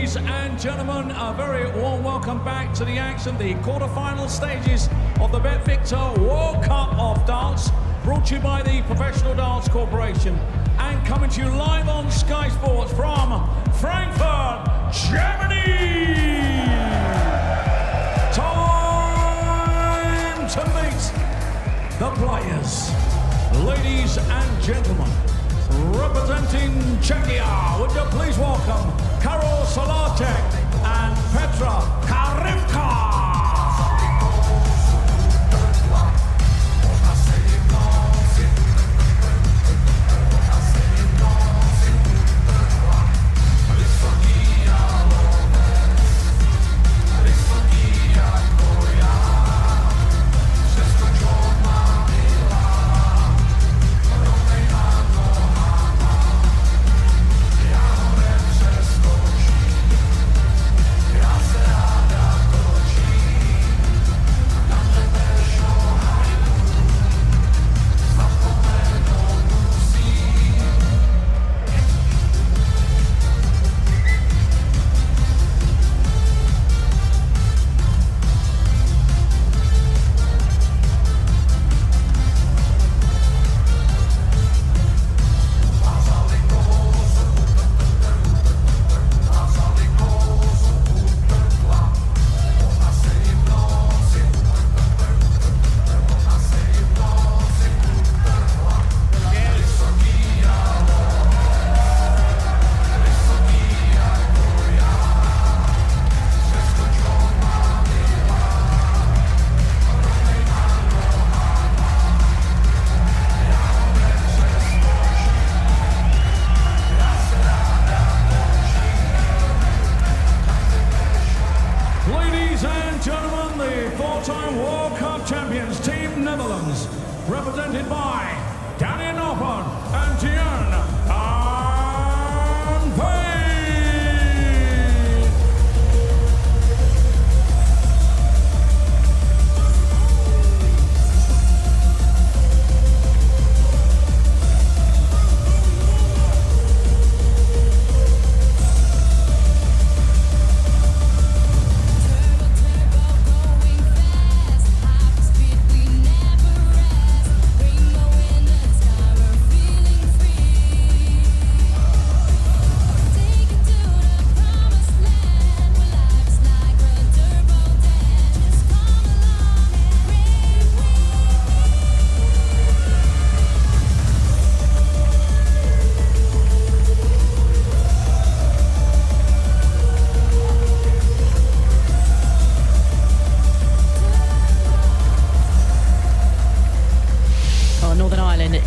Ladies and gentlemen, a very warm welcome back to the action, the quarter-final stages of the Bet Victor World Cup of Darts, brought to you by the Professional Darts Corporation and coming to you live on Sky Sports from Frankfurt, Germany. Time to meet the players. Ladies and gentlemen, representing Czechia, would you please welcome Karol Sedlacek and Petra Krivka. Four-time World Cup champions, Team Netherlands, represented by Danny Noppen and Tian van Veen.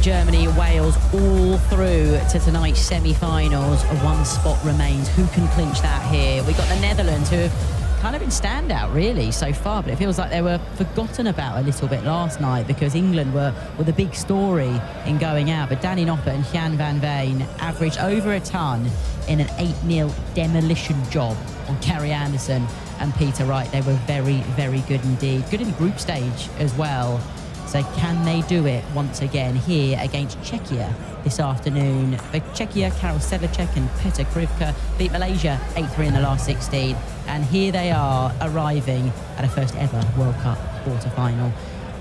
Germany, Wales, all through to tonight's semi-finals. One spot remains. Who can clinch that here? We've got the Netherlands, who have kind of been standout, really, so far, but it feels like they were forgotten about a little bit last night because England were the big story in going out. But Danny Noppen and Tian van Veen averaged over a ton in an 8-0 demolition job on Gary Anderson and Peter Wright. They were very, very good indeed. Good in the group stage as well. So can they do it once again here against Czechia this afternoon? For Czechia, Karol Sedlacek and Petra Krivka beat Malaysia 8-3 in the last 16. And here they are arriving at a first ever World Cup quarter-final.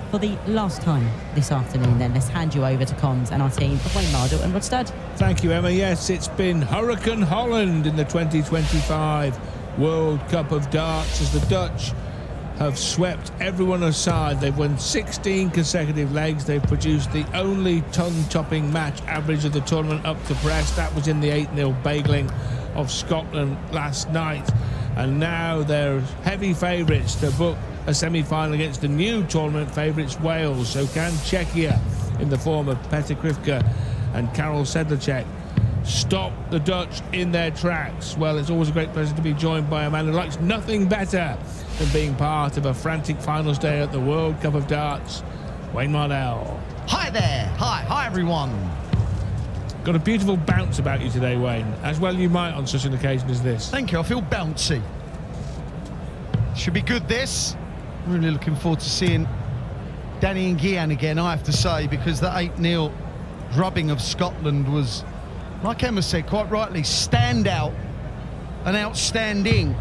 For the last time this afternoon then, let's hand you over to Cons and our team of Wayne Mardle and Rod Studd. Thank you, Emma. Yes, it's been Hurricane Holland in the 2025 World Cup of Darts as the Dutch have swept everyone aside. They've won 16 consecutive legs. They've produced the only ton-topping match average of the tournament up to Brest. That was in the 8-0 bagling of Scotland last night. And now they're heavy favourites to book a semi-final against the new tournament favourites, Wales. So can Czechia, in the form of Petra Krivka and Karol Sedlacek, stop the Dutch in their tracks? Well, it's always a great pleasure to be joined by a man who likes nothing better than being part of a frantic finals day at the World Cup of Darts, Wayne Mardle. Hi there. Hi everyone. Got a beautiful bounce about you today, Wayne, as well you might on such an occasion as this. Thank you. I feel bouncy. Should be good, this. Really looking forward to seeing Danny and Gian again, I have to say, because that 8-0 drubbing of Scotland was, like Emma said, quite rightly, standout and outstanding.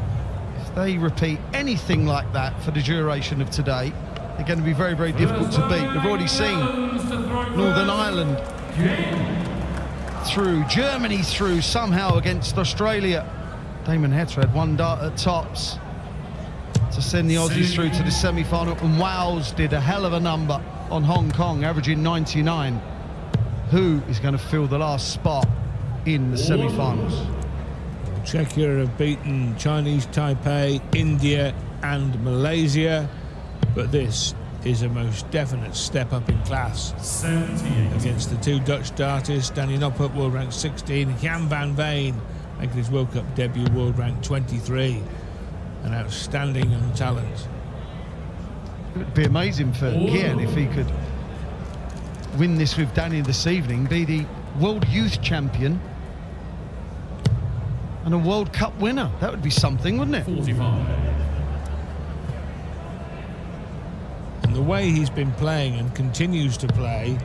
If they repeat anything like that for the duration of today, they're going to be very, very difficult to beat. We've already seen Northern Ireland through, Germany through somehow against Australia. Damon Heta had one dart at tops to send the Aussies through to the semi-final, and Wales did a hell of a number on Hong Kong, averaging 99. Who is going to fill the last spot in the semi-finals? Czechia have beaten Chinese Taipei, India and Malaysia, but this is a most definite step up in class against the two Dutch darters, standing up at world rank 16, Jan van Veen making his World Cup debut, world rank 23, an outstanding young talent. It would be amazing for Gian if he could win this with Danny this evening, be the World Youth Champion and a World Cup winner. That would be something, wouldn't it? 45. And the way he's been playing and continues to play,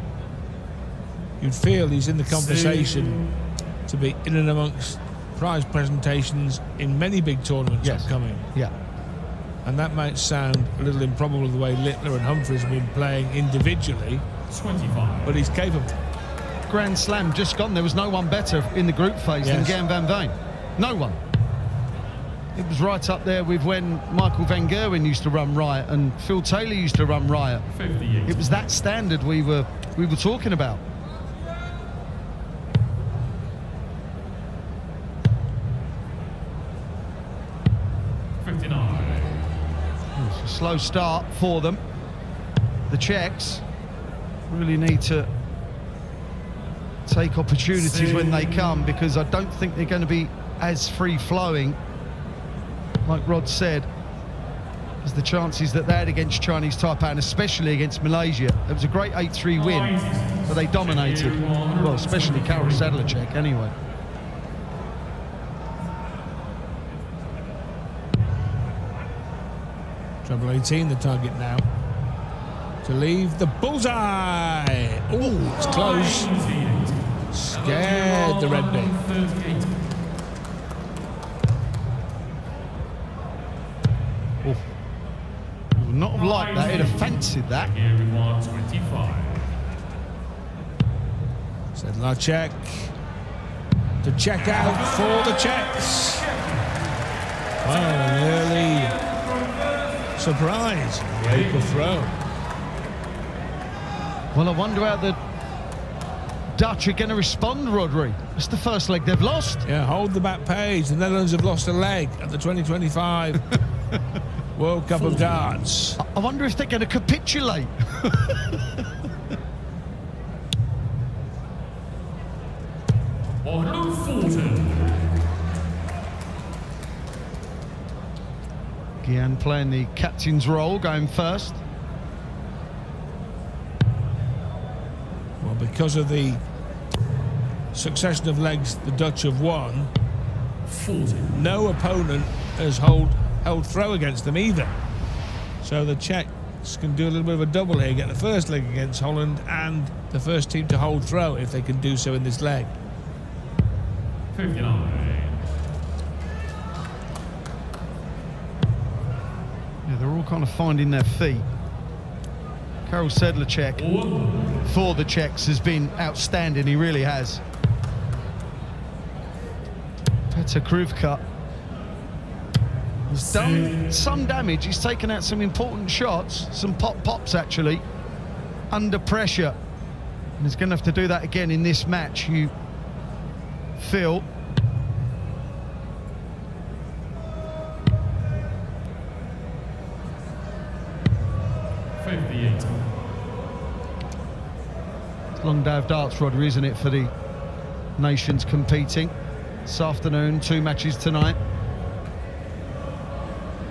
you'd feel he's in the conversation to be in and amongst prize presentations in many big tournaments upcoming. Yeah. And that might sound a little improbable the way Littler and Humphries have been playing individually, 25. but he's capable. Grand Slam just gone. There was no one better in the group phase than Gian van Veen. No one. It was right up there with when Michael van Gerwen used to run riot and Phil Taylor used to run riot. 58. It was that standard we were talking about. It's a slow start for them. The Czechs really need to take opportunities when they come, because I don't think they're going to be as free-flowing, like Rod said, as the chances that they had against Chinese Taipei, and especially against Malaysia. It was a great 8-3 win, but they dominated. Well, especially Karol Sedlacek anyway. Treble 18, the target now. To leave the bullseye. Oh, it's close. Scared the red bit. Oh. Would not have liked that. He'd have fancied that. Sedlacek to check out for the Czechs. Well, an early surprise. Paper throw. Well, I wonder how the Dutch are going to respond, Rodri. It's the first leg they've lost. Yeah, hold the back page. The Netherlands have lost a leg at the 2025 World Cup of Darts. I wonder if they're going to capitulate. Gian playing the captain's role, going first. Well, because of the succession of legs the Dutch have won, no opponent has held throw against them either. So the Czechs can do a little bit of a double here, get the first leg against Holland and the first team to hold throw if they can do so in this leg. 59. Yeah, they're all kind of finding their feet. Karol Sedlacek for the Czechs has been outstanding, he really has. Petr Krivka has done some damage. He's taken out some important shots, some pops actually, under pressure. And he's going to have to do that again in this match, you feel. It's a long day of darts, Rodri, isn't it, for the nations competing? This afternoon, 2 matches tonight.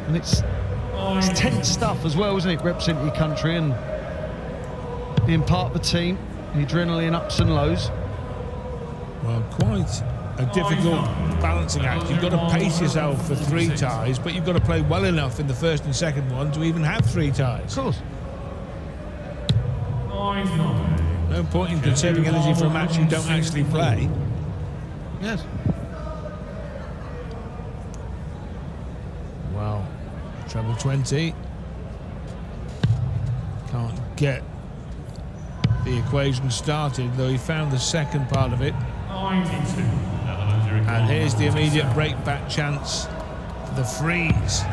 And it's tense stuff as well, isn't it, representing your country and being part of the team, the adrenaline ups and lows. Well, quite a difficult balancing act. You've got to pace yourself for 3 ties, but you've got to play well enough in the first and second one to even have 3 ties. Of course. No point in conserving energy for a match you don't actually play. Yes. Well, treble 20. Can't get the equation started, though he found the second part of it. 92. And here's the immediate break-back chance for the freeze.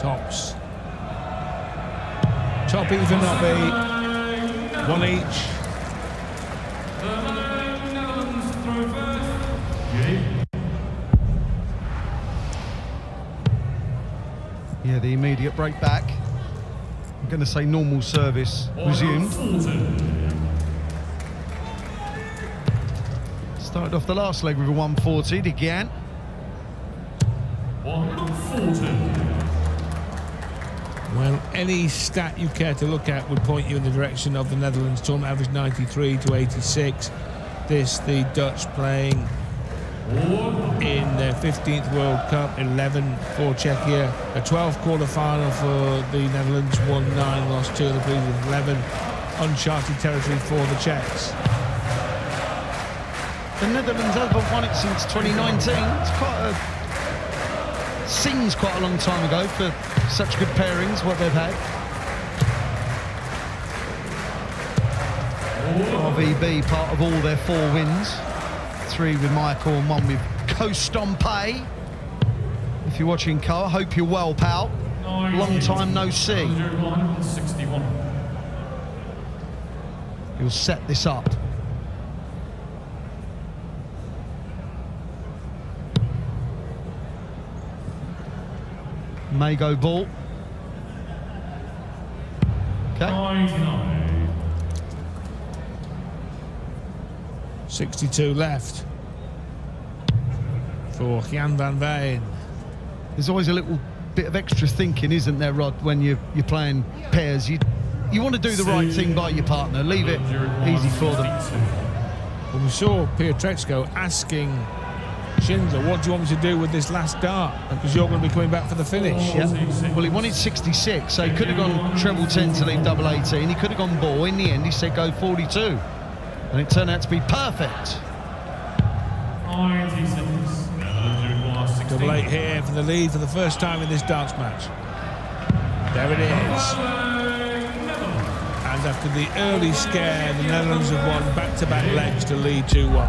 Tops. Top even not be. One each. The Netherlands throw first. Yeah, the immediate break back. I'm going to say normal service resumed. Started off the last leg with a 140 to Gian. 140. Well, any stat you care to look at would point you in the direction of the Netherlands. Tournament average 93 to 86. This, the Dutch playing in their 15th World Cup, 11 for Czechia, a 12th quarter-final for the Netherlands, 1-9, lost 2 of the previous 11, uncharted territory for the Czechs. The Netherlands haven't won it since 2019. It's seems quite a long time ago for such good pairings, what they've had. RVB part of all their 4 wins. 3 with Michael and 1 with Kostompe. If you're watching, Carl, hope you're well, pal. Long time no see. 61. He'll set this up. Mago ball. Okay. 99. 62 left for Jan van Veen. There's always a little bit of extra thinking, isn't there, Rod, when you're playing pairs? You want to do the right thing by your partner, leave it easy for them. Well, we saw Pietreczko asking Schindler, what do you want me to do with this last dart? Because you're going to be coming back for the finish. Yeah. Well, he wanted 66, so he could have gone treble 10 to leave double 18. He could have gone ball. In the end, he said go 42. And it turned out to be perfect. 96. Double 8 here for the lead for the first time in this darts match. There it is. And after the early scare, the Netherlands have won back-to-back legs to lead 2-1.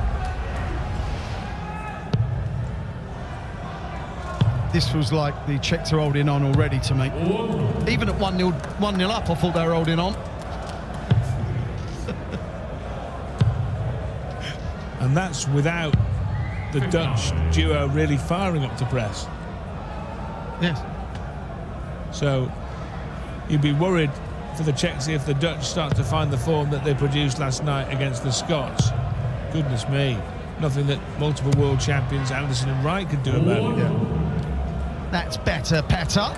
This feels like the Czechs are holding on already to me. Even at 1-0 up, I thought they were holding on. And that's without the Dutch duo really firing up to press. Yes. So you'd be worried for the Czechs if the Dutch start to find the form that they produced last night against the Scots. Goodness me. Nothing that multiple world champions Anderson and Wright could do about it. Yeah. That's better, Petter.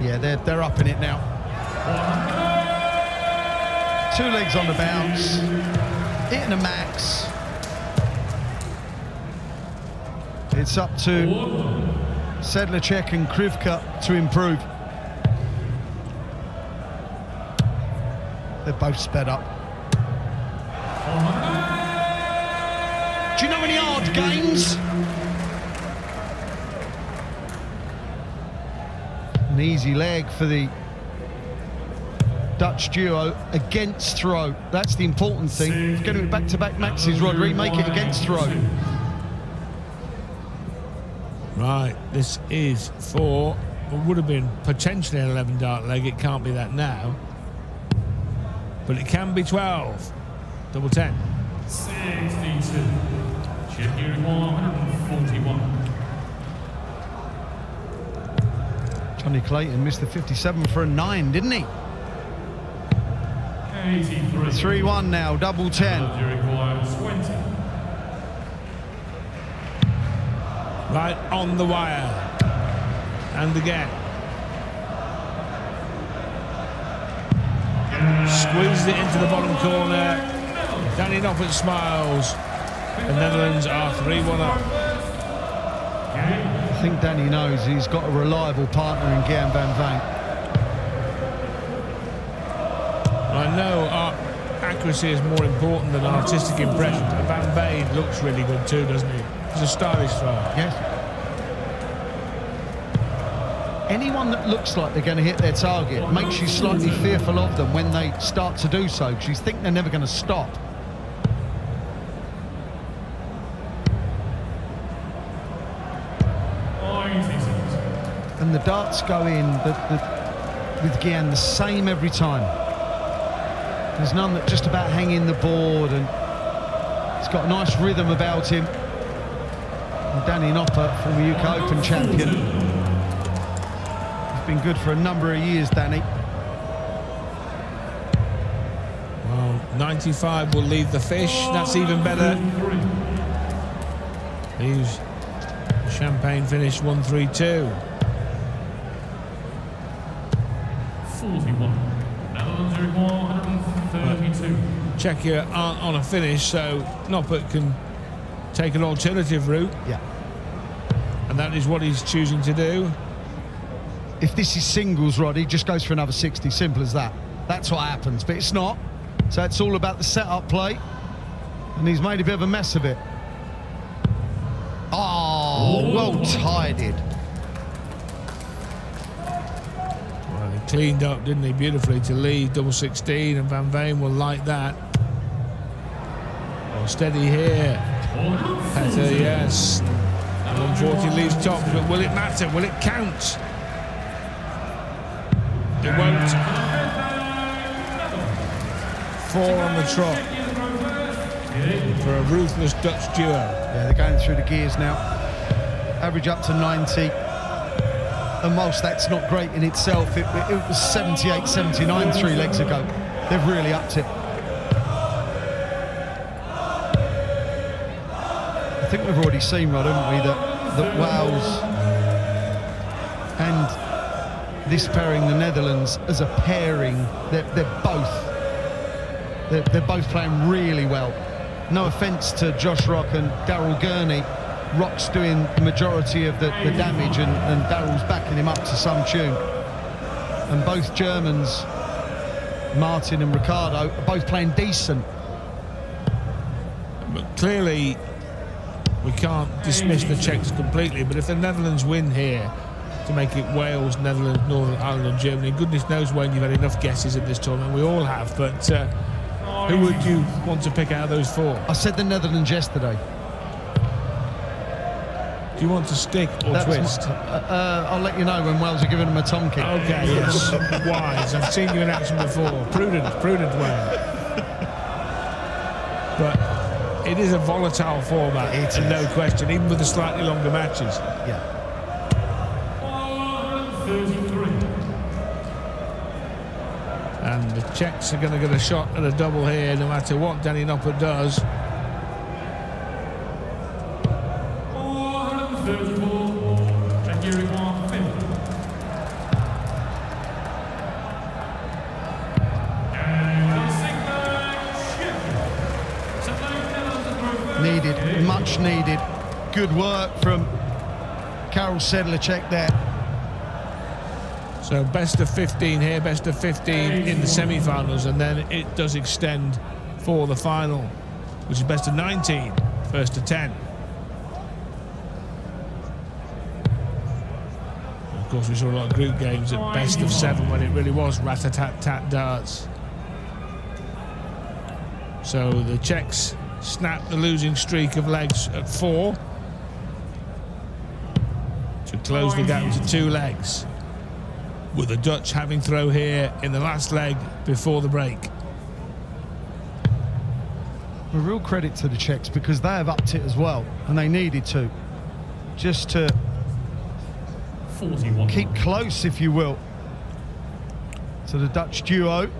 Yeah, they're up in it now. 2 legs on the bounce, hitting a max. It's up to Sedlacek and Krivka to improve. They're both sped up. Do you know any hard games? An easy leg for the Dutch duo against throw. That's the important thing. It's going to be back-to-back maxes, Rodri. Make it against throw. Right, this is for what would have been potentially an 11 dart leg. It can't be that now. But it can be 12. Double 10. 62. Czechia 141. Johnny Clayton missed the 57 for a 9, didn't he? 3-1 now, double 10. Right on the wire. And again. Squeezed it into the bottom corner. Danny Noppert smiles. The Netherlands are 3-1 up. I think Danny knows he's got a reliable partner in Gian van Veen. I know our accuracy is more important than artistic impression. Van Veen looks really good too, doesn't he? He's a stylish thrower. Yes. Anyone that looks like they're going to hit their target makes you slightly fearful of them when they start to do so, because you think they're never going to stop. And the darts go in with Guillen the same every time. There's none that just about hang in the board, and it's got a nice rhythm about him. And Danny Noppert, former UK Open champion. He's been good for a number of years, Danny. Well, 95 will leave the fish. That's even better. Leaves Champagne finish 1-3-2. 41. Netherlands require 132. Czechia aren't on a finish, so Noppert can take an alternative route. Yeah. And that is what he's choosing to do. If this is singles, Rod, he just goes for another 60, simple as that. That's what happens, but it's not. So it's all about the set-up play, and he's made a bit of a mess of it. Oh, well tided. Well, he cleaned up, didn't he, beautifully to lead double 16, and Van Veen will like that. Oh, steady here. Petter, yes. 140 leaves top, but will it matter? Will it count? It won't. 4 on the trot for a ruthless Dutch duo. Yeah, they're going through the gears now. Average up to 90. And whilst that's not great in itself, it was 78, 79 3 legs ago. They've really upped it. I think we've already seen, Rod, haven't we, that Wales and this pairing, the Netherlands, as a pairing, they're both playing really well. No offence to Josh Rock and Daryl Gurney. Rock's doing the majority of the damage, and Daryl's backing him up to some tune. And both Germans, Martin and Ricardo, are both playing decent. But clearly, we can't dismiss the Czechs completely, but if the Netherlands win here to make it Wales, Netherlands, Northern Ireland and Germany, goodness knows, Wayne, you've had enough guesses at this tournament, we all have, but who would you want to pick out of those 4? I said the Netherlands yesterday. Do you want to stick or twist? I'll let you know when Wales are giving them a tom kick. Okay, yes. Wise. I've seen you in action before. Prudent way. But it is a volatile format, It and is. no question, even with the slightly longer matches. Yeah. 33. And the Czechs are going to get a shot at a double here, no matter what Danny Noppert does. 34. Czechia require 50. Needed, much needed. Good work from Karel Sedlacek there. So best of 15 here, best of 15 in the semi-finals, and then it does extend for the final, which is best of 19, first to 10. Of course, we saw a lot of group games at best of 7 when it really was rat-a-tat-tat darts. So the Czechs snapped the losing streak of legs at 4 to close the gap to 2 legs, with the Dutch having throw here in the last leg before the break. A real credit to the Czechs, because they have upped it as well, and they needed to, just to 41. keep close, if you will, to the Dutch duo.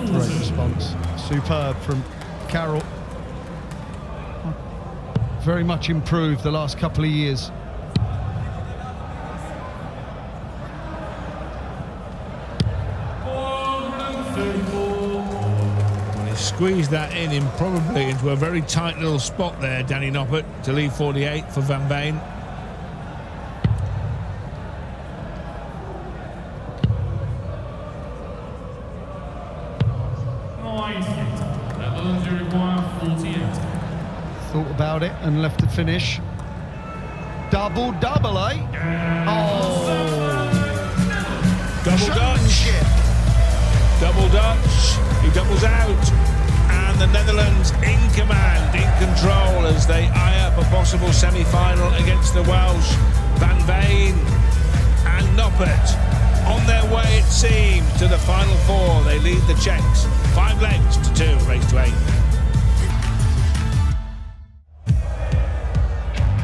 Great response. Superb from Karel. Very much improved the last couple of years. squeezed that in probably into a very tight little spot there, Danny Noppert, to leave 48 for Van Veen. Netherlands, you require 48. Thought about it and left to finish. Double, eh? Oh! Double Dutch. Shit. Double Dutch. He doubles out. And the Netherlands in command, in control, as they eye up a possible semi-final against the Welsh. Van Veen and Noppert on their way, it seems, to the final four. They lead the Czechs 5 legs to 2, race to 8.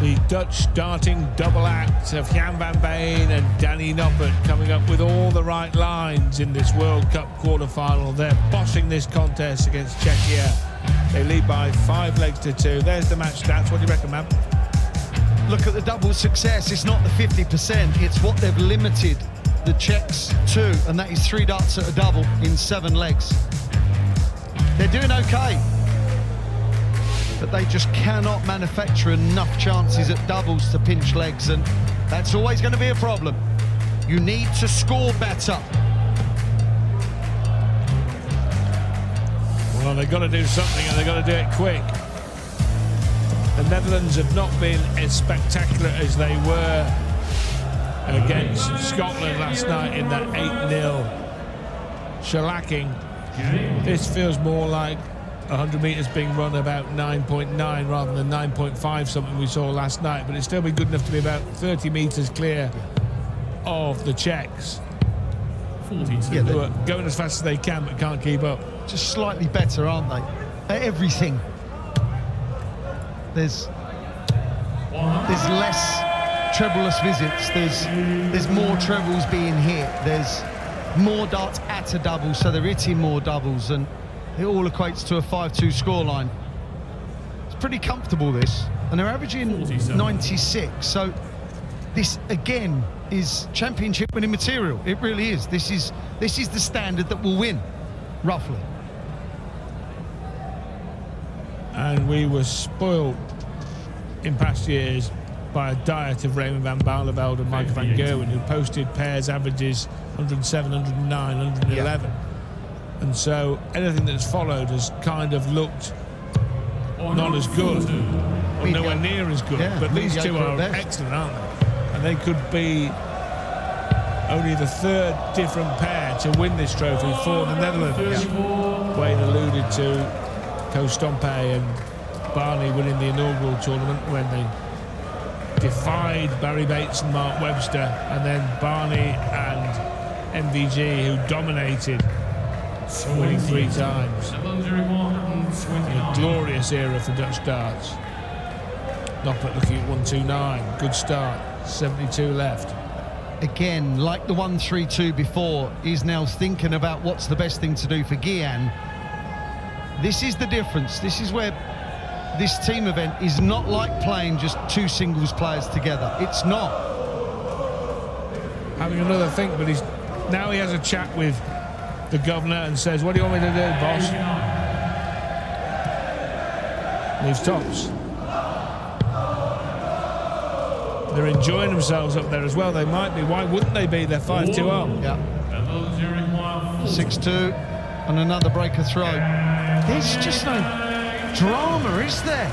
The Dutch starting double act of Jan van Veen and Danny Noppert coming up with all the right lines in this World Cup quarter-final. They're bossing this contest against Czechia. They lead by 5 legs to 2. There's the match stats. What do you reckon, man? Look at the double success. It's not the 50%. It's what they've limited the Czechs to, and that is 3 darts at a double in 7 legs. They're doing okay, but they just cannot manufacture enough chances at doubles to pinch legs, and that's always going to be a problem. You need to score better. Well, they've got to do something, and they've got to do it quick. The Netherlands have not been as spectacular as they were against Scotland last night in that 8-0 shellacking. This feels more like 100 metres being run about 9.9 rather than 9.5, something we saw last night, but it's still been good enough to be about 30 metres clear of the Czechs. 42. Who are going as fast as they can but can't keep up. Just slightly better, aren't they? At everything. There's less trebleless visits. There's more trebles being hit. There's more darts at a double, so they're hitting more doubles, and it all equates to a 5-2 scoreline. It's pretty comfortable, this, and they're averaging 47. 96. So this again is championship winning material. It really is. This is the standard that will win, roughly. And we were spoiled in past years by a diet of Raymond van Barneveld and Michael van Gerwen, who posted pairs averages 107, 109, 111. And so anything that's followed has kind of looked not as good, or nowhere near as good. Yeah, but these two are excellent, aren't they? And they could be only the 3rd different pair to win this trophy for the Netherlands. Wayne alluded to Ko-Stompe and Barney winning the inaugural tournament when they defied Barry Bates and Mark Webster, and then Barney and MVG, who dominated, winning 3 times. In a glorious era for Dutch darts. Noppert looking at 129, good start, 72 left. Again, like the 1-3-2 before, he's now thinking about what's the best thing to do for Guian. This is the difference. This is where this team event is not like playing just 2 singles players together. It's not. Having another think, but now he has a chat with the governor and says, "What do you want me to do, boss?" Leaves tops. They're enjoying themselves up there as well. They might be. Why wouldn't they be? They're 5-2 up. Yeah. 6-2 and another breaker throw. There's just no drama, is there?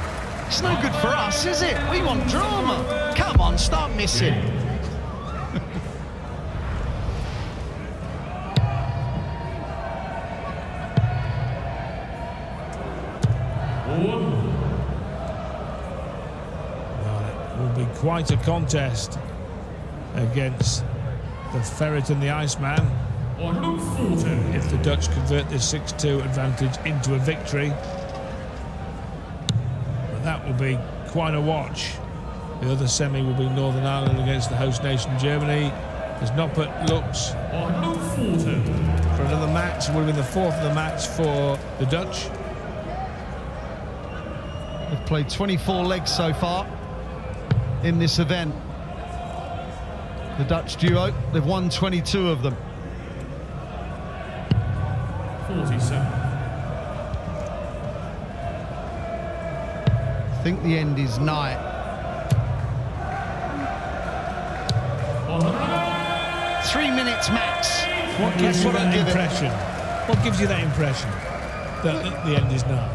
It's no good for us, is it? We want drama. Come on, start missing. Quite a contest against the Ferret and the Iceman. If the Dutch convert this 6-2 advantage into a victory, but that will be quite a watch. The other semi will be Northern Ireland against the host nation Germany, as Noppert looks for another match. It would have been the 4th of the match for the Dutch. They've played 24 legs so far in this event. The Dutch duo, they've won 22 of them. 47. I think the end is nigh. Three minutes max. What gives you that impression? What gives you that impression that the end is nigh?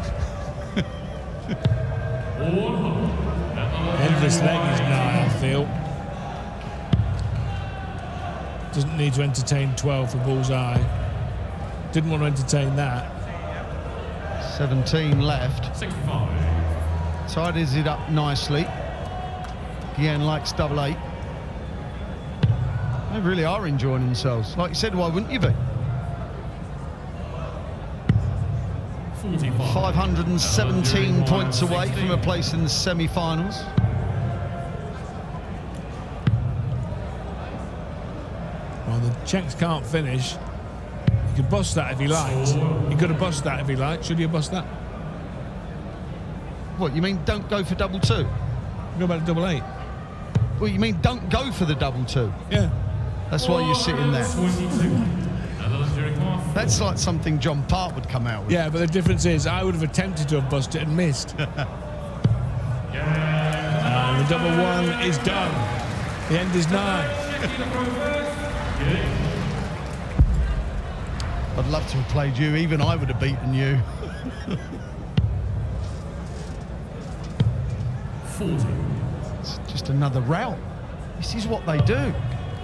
End of this leg is nigh, I feel. Doesn't need to entertain 12 for bullseye. Didn't want to entertain that. 17 left. 65. Tidies it up nicely. Guillen likes double 8. They really are enjoying themselves. Like you said, why wouldn't you be? 517 points away from a place in the semi-finals. Well, the Czechs can't finish. He could bust that if he likes. He could have busted that if he liked. Should he have busted that? What, you mean don't go for double 2? Go back to double 8. Well, you mean don't go for the double 2? Yeah. That's why you're sitting there. That's like something John Park would come out with. Yeah, but the difference is I would have attempted to have busted it and missed. The double 1 is done. The end is nigh. I'd love to have played you. Even I would have beaten you. 40. It's just another rout. This is what they do.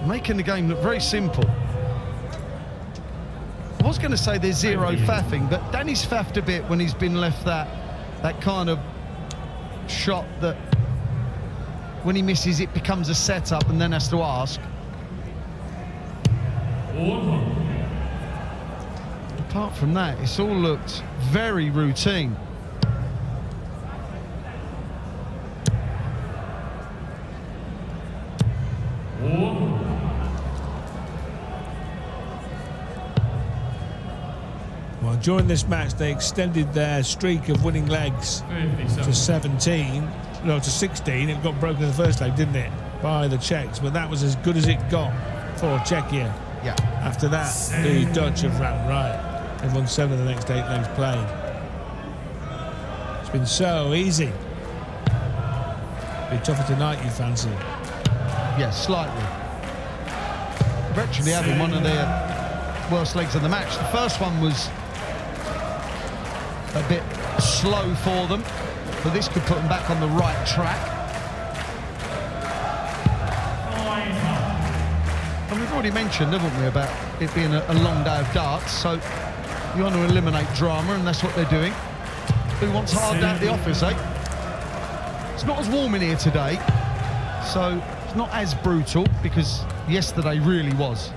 Making the game look very simple. I was going to say there's zero faffing, but Danny's faffed a bit when he's been left that kind of shot that when he misses it becomes a setup and then has to ask. Apart from that, it's all looked very routine. Well, during this match, they extended their streak of winning legs to 17. No, to 16. It got broken in the first leg, didn't it? By the Czechs, but that was as good as it got for Czechia. Yeah. After that, the Dutch have ran right. They've won 7 of the next 8 legs played. It's been so easy. Be tougher tonight, you fancy? Yeah, slightly. Virtually having one of their worst legs of the match. The first one was a bit slow for them, but this could put them back on the right track. And we've already mentioned, haven't we, about it being a long day of darts, so you want to eliminate drama, and that's what they're doing. Who wants hard day at the office, eh? It's not as warm in here today, so it's not as brutal, because yesterday really was.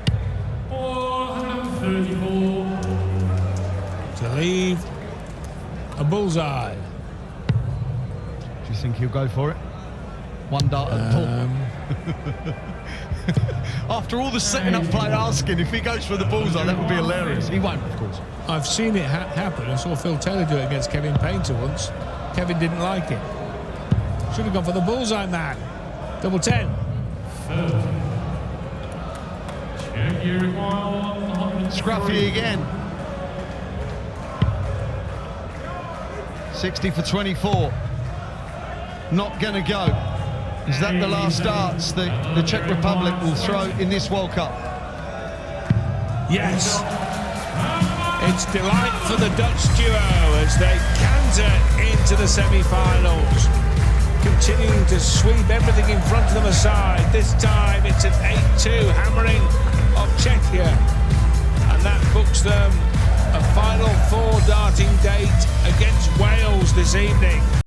434. To leave a bullseye. Do you think he'll go for it? One dart at the ball. After all the setting up play asking if he goes for the bullseye, that would be hilarious. He won't, of course. I've seen it happen. I saw Phil Taylor do it against Kevin Painter once. Kevin didn't like it. Should have gone for the bullseye, man. Double 10. Scruffy again. 60 for 24. Not going to go. Is that the last darts that the Czech Republic will throw in this World Cup? Yes. It's delight for the Dutch duo as they canter into the semi-finals. Continuing to sweep everything in front of them aside. This time it's an 8-2 hammering of Czechia. And that books them a final 4 darting date against Wales this evening.